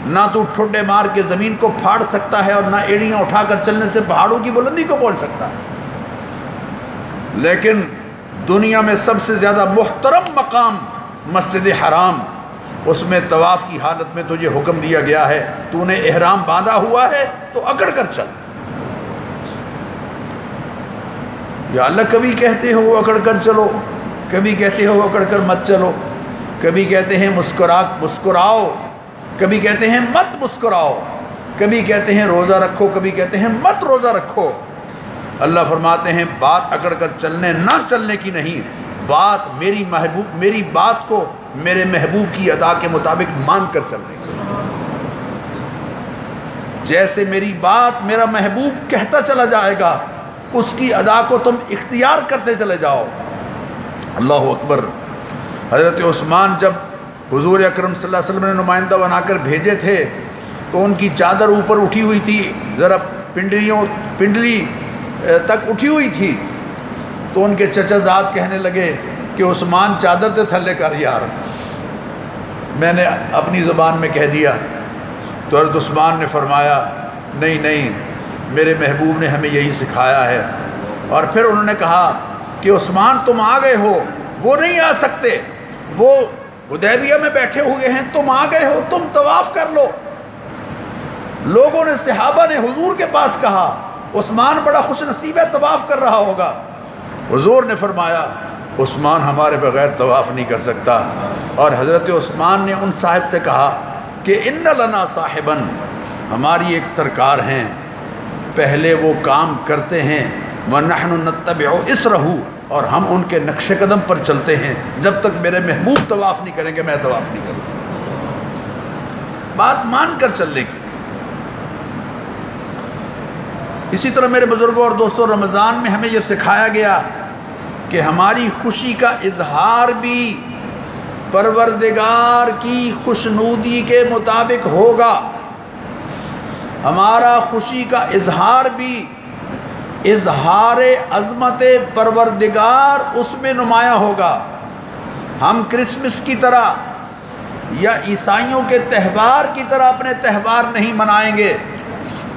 Speaker 1: نہ تو ٹھڈے مار کے زمین کو پھاڑ سکتا ہے اور نہ ایڑیاں اٹھا کر چلنے سے پہاڑوں کی بلندی کو پہنچ سکتا ہے۔ لیکن دنیا میں سب سے زیادہ محترم مقام مسجد حرام، اس میں طواف کی حالت میں تجھے حکم دیا گیا ہے، تو نے احرام باندھا ہوا ہے تو اکڑ کر چل۔ یا اللہ کبھی کہتے ہو اکڑ کر چلو، کبھی کہتے ہو اکڑ کر مت چلو، کبھی کہتے ہیں مسکراؤ، کبھی کہتے ہیں مت مسکراؤ، کبھی کہتے ہیں روزہ رکھو، کبھی کہتے ہیں مت روزہ رکھو۔ اللہ فرماتے ہیں بات اکڑ کر چلنے نہ چلنے کی نہیں، بات میری بات کو میرے محبوب کی ادا کے مطابق مان کر چلنے کی۔ جیسے میری بات میرا محبوب کہتا چلا جائے گا، اس کی ادا کو تم اختیار کرتے چلے جاؤ۔ اللہ اکبر۔ حضرت عثمان جب حضور اکرم صلی اللہ علیہ وسلم نے نمائندہ بنا کر بھیجے تھے تو ان کی چادر اوپر اٹھی ہوئی تھی، ذرا پنڈلی تک اٹھی ہوئی تھی، تو ان کے چچا زاد کہنے لگے کہ عثمان چادر تے تھلے کر یار۔ میں نے اپنی زبان میں کہہ دیا تو حضرت عثمان نے فرمایا نہیں، میرے محبوب نے ہمیں یہی سکھایا ہے۔ اور پھر انہوں نے کہا کہ عثمان تم آ گئے ہو، وہ نہیں آ سکتے، وہ حدیبیہ میں بیٹھے ہوئے ہیں، تم آ گئے ہو، تم طواف کر لو۔ لوگوں نے، صحابہ نے حضور کے پاس کہا عثمان بڑا خوش نصیب ہے، طواف کر رہا ہوگا۔ حضور نے فرمایا عثمان ہمارے بغیر طواف نہیں کر سکتا۔ اور حضرت عثمان نے ان صاحب سے کہا کہ ان لنا صاحبا، ہماری ایک سرکار ہیں، پہلے وہ کام کرتے ہیں، وَنَحْنُ نَتَّبِعُ إِسْرَهُ، اور ہم ان کے نقش قدم پر چلتے ہیں، جب تک میرے محبوب طواف نہیں کریں گے میں طواف نہیں کروں گا۔ بات مان کر چلنے کی۔ اسی طرح میرے بزرگوں اور دوستوں، رمضان میں ہمیں یہ سکھایا گیا کہ ہماری خوشی کا اظہار بھی پروردگار کی خوشنودی کے مطابق ہوگا۔ ہمارا خوشی کا اظہار بھی اظہار عظمت پروردگار اس میں نمایاں ہوگا۔ ہم کرسمس کی طرح یا عیسائیوں کے تہوار کی طرح اپنے تہوار نہیں منائیں گے،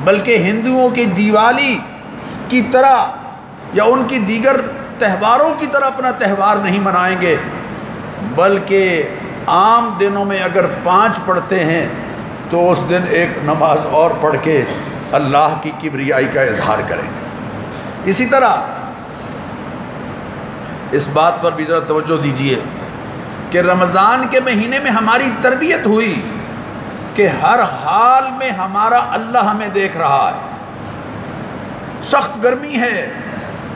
Speaker 1: بلکہ ہندوؤں کی دیوالی کی طرح یا ان کی دیگر تہواروں کی طرح اپنا تہوار نہیں منائیں گے، بلکہ عام دنوں میں اگر 5 پڑھتے ہیں تو اس دن ایک نماز اور پڑھ کے اللہ کی کبریائی کا اظہار کریں گے۔ اسی طرح اس بات پر بھی ذرا توجہ دیجیے کہ رمضان کے مہینے میں ہماری تربیت ہوئی کہ ہر حال میں ہمارا اللہ ہمیں دیکھ رہا ہے۔ سخت گرمی ہے،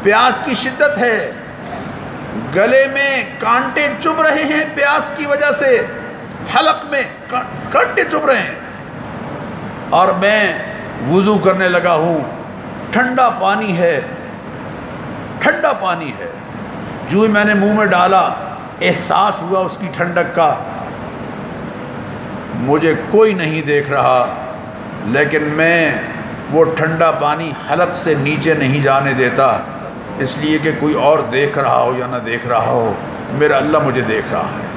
Speaker 1: پیاس کی شدت ہے، گلے میں کانٹے چبھ رہے ہیں پیاس کی وجہ سے، حلق میں کانٹے چبھ رہے ہیں، اور میں وضو کرنے لگا ہوں، ٹھنڈا پانی ہے، ٹھنڈا پانی ہے، جو ہی میں نے منہ میں ڈالا احساس ہوا اس کی ٹھنڈک کا۔ مجھے کوئی نہیں دیکھ رہا، لیکن میں وہ ٹھنڈا پانی حلق سے نیچے نہیں جانے دیتا، اس لیے کہ کوئی اور دیکھ رہا ہو یا نہ دیکھ رہا ہو، میرا اللہ مجھے دیکھ رہا ہے۔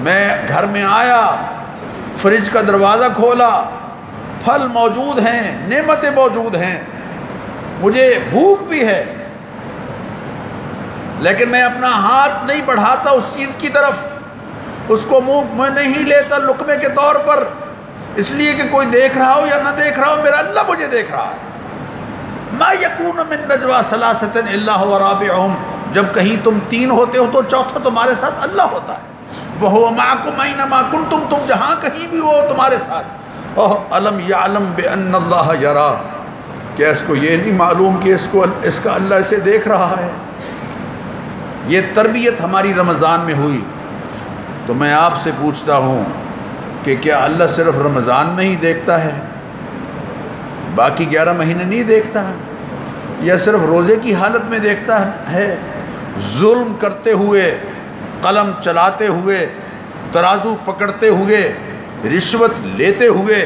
Speaker 1: میں گھر میں آیا، فریج کا دروازہ کھولا، پھل موجود ہیں، نعمتیں موجود ہیں، مجھے بھوک بھی ہے، لیکن میں اپنا ہاتھ نہیں بڑھاتا اس چیز کی طرف، اس کو منہ میں نہیں لیتا لقمے کے طور پر، اس لیے کہ کوئی دیکھ رہا ہو یا نہ دیکھ رہا ہو، میرا اللہ مجھے دیکھ رہا ہے۔ ما یکون من نجوا ثلاثۃ الا هو رابعهم، جب کہیں تم 3 ہوتے ہو تو چوتھا تمہارے ساتھ اللہ ہوتا ہے۔ وَهُوَ مَعَكُمْ أَيْنَمَا كُنْتُمْ، تم جہاں کہیں بھی ہو تمہارے ساتھ۔ أَلَمْ يَعْلَمْ بِأَنَّ اللَّهَ يَرَى، کیا اس کو یہ نہیں معلوم کہ اس کا اللہ اسے دیکھ رہا ہے؟ یہ تربیت ہماری رمضان میں ہوئی۔ تو میں آپ سے پوچھتا ہوں کہ کیا اللہ صرف رمضان میں ہی دیکھتا ہے، باقی 11 مہینے نہیں دیکھتا، یا صرف روزے کی حالت میں دیکھتا ہے؟ ظلم کرتے ہوئے، قلم چلاتے ہوئے، ترازو پکڑتے ہوئے، رشوت لیتے ہوئے،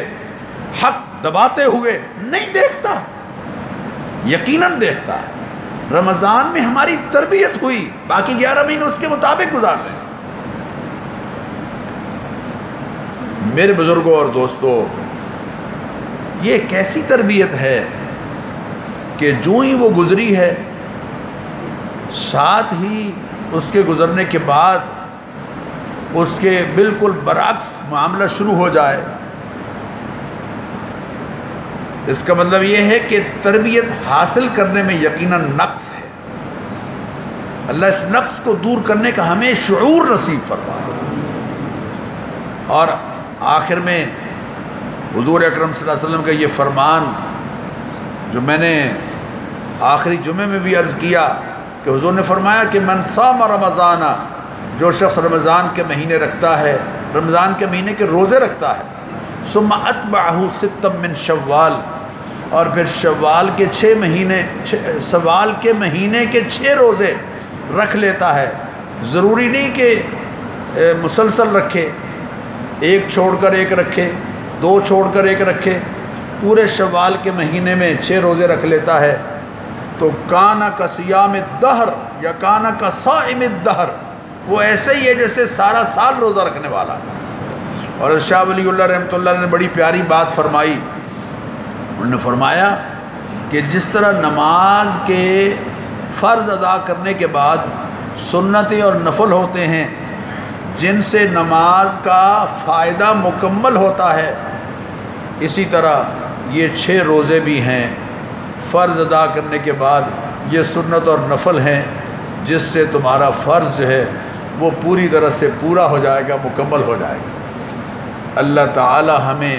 Speaker 1: حق دباتے ہوئے نہیں دیکھتا، یقیناً دیکھتا ہے۔ رمضان میں ہماری تربیت ہوئی، باقی 11 مہینے اس کے مطابق گزار رہے ہیں۔ میرے بزرگوں اور دوستوں، یہ کیسی تربیت ہے کہ جو ہی وہ گزری ہے ساتھ ہی اس کے گزرنے کے بعد اس کے بالکل برعکس معاملہ شروع ہو جائے، اس کا مطلب یہ ہے کہ تربیت حاصل کرنے میں یقیناً نقص ہے۔ اللہ اس نقص کو دور کرنے کا ہمیں شعور نصیب فرمائے۔ اور آخر میں حضور اکرم صلی اللہ علیہ وسلم کا یہ فرمان جو میں نے آخری جمعے میں بھی عرض کیا کہ حضور نے فرمایا کہ من صام رمضان، جو شخص رمضان کے مہینے رکھتا ہے، رمضان کے مہینے کے روزے رکھتا ہے، ثم اتبعہ ستا من شوال، اور پھر شوال کے 6 مہینے کے 6 روزے رکھ لیتا ہے، ضروری نہیں کہ مسلسل رکھے، ایک چھوڑ کر ایک رکھے، 2 چھوڑ کر ایک رکھے، پورے شوال کے مہینے میں 6 روزے رکھ لیتا ہے تو کانا کا صیام الدہر یا کانا کا صائم الدہر، وہ ایسے ہی ہے جیسے سارا سال روزہ رکھنے والا ہے۔ اور شاہ ولی اللہ رحمۃ اللہ نے بڑی پیاری بات فرمائی، انہوں نے فرمایا کہ جس طرح نماز کے فرض ادا کرنے کے بعد سنتیں اور نفل ہوتے ہیں جن سے نماز کا فائدہ مکمل ہوتا ہے، اسی طرح یہ 6 روزے بھی ہیں فرض ادا کرنے کے بعد، یہ سنت اور نفل ہیں جس سے تمہارا فرض جو ہے وہ پوری طرح سے پورا ہو جائے گا، مکمل ہو جائے گا۔ اللہ تعالی ہمیں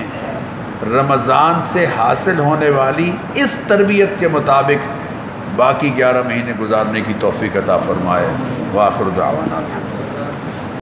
Speaker 1: رمضان سے حاصل ہونے والی اس تربیت کے مطابق باقی 11 مہینے گزارنے کی توفیق عطا فرمائے۔ وآخر دعوانا